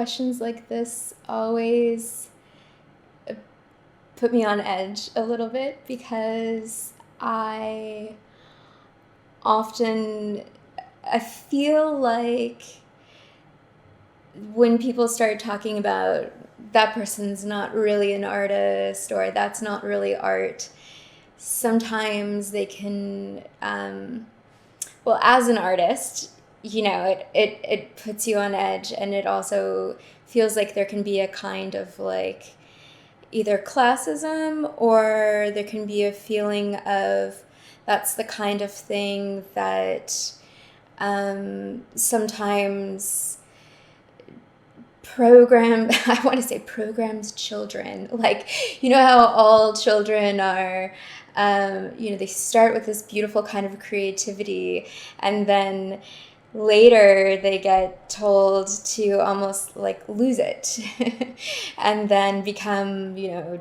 questions like this always put me on edge a little bit because often I feel like when people start talking about that person's not really an artist or that's not really art, sometimes they can, well, as an artist, it puts you on edge, and it also feels like there can be a kind of like either classism, or there can be a feeling of that's the kind of thing that sometimes I want to say programs children. Like, how all children are, they start with this beautiful kind of creativity, and then later they get told to almost like lose it and then become,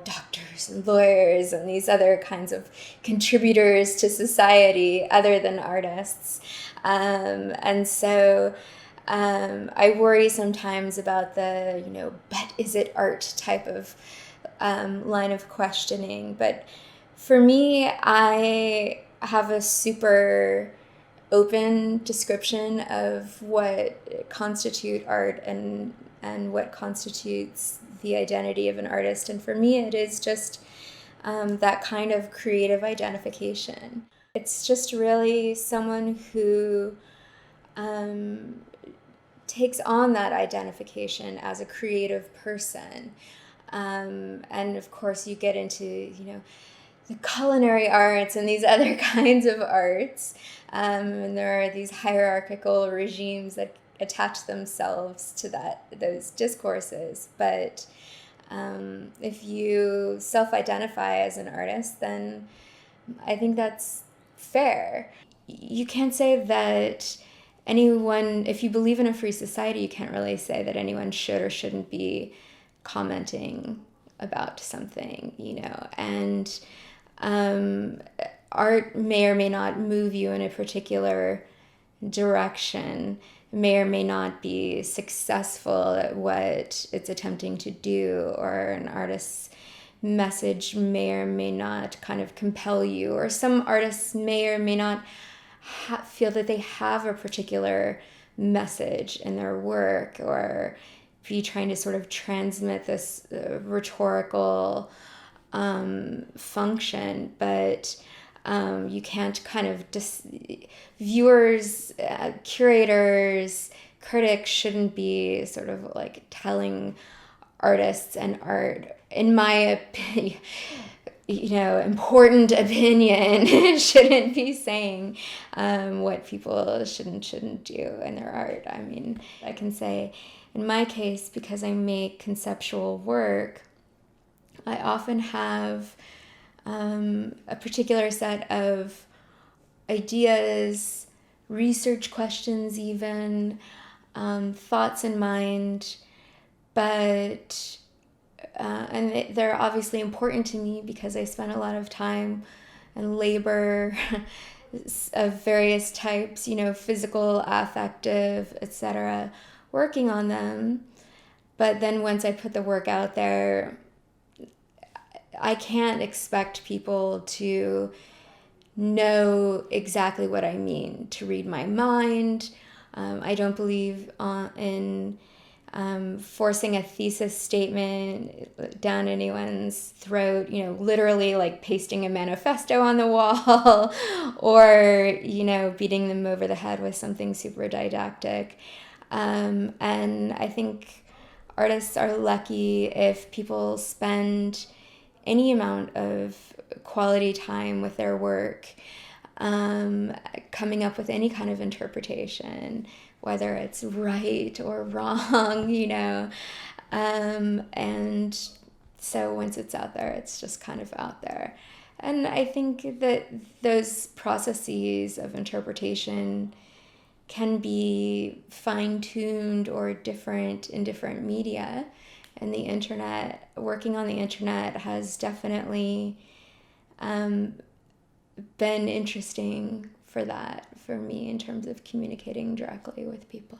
doctors and lawyers and these other kinds of contributors to society other than artists. And so I worry sometimes about the, but is it art type of line of questioning. But for me, I have a super open description of what constitute art and what constitutes the identity of an artist. And for me, it is just that kind of creative identification. It's just really someone who takes on that identification as a creative person. And of course, you get into, the culinary arts and these other kinds of arts. And there are these hierarchical regimes that attach themselves to those discourses. But if you self-identify as an artist, then I think that's fair. You can't say that anyone, if you believe in a free society, you can't really say that anyone should or shouldn't be commenting about something, and art may or may not move you in a particular direction, may or may not be successful at what it's attempting to do, or an artist's message may or may not kind of compel you, or some artists may or may not feel that they have a particular message in their work, or be trying to sort of transmit this rhetorical function. But you can't kind of viewers, curators, critics shouldn't be sort of like telling artists and art, in my opinion, important opinion, shouldn't be saying what people shouldn't do in their art. I mean, I can say in my case, because I make conceptual work, I often have a particular set of ideas, research questions even, thoughts in mind, but and they're obviously important to me because I spend a lot of time and labor of various types, physical, affective, etc., working on them. But then once I put the work out there, I can't expect people to know exactly what I mean, to read my mind. I don't believe in forcing a thesis statement down anyone's throat, literally like pasting a manifesto on the wall or, beating them over the head with something super didactic. And I think artists are lucky if people spend any amount of quality time with their work, coming up with any kind of interpretation, whether it's right or wrong, and so once it's out there, it's just kind of out there. And I think that those processes of interpretation can be fine-tuned or different in different media. And the internet, working on the internet has definitely been interesting for me in terms of communicating directly with people.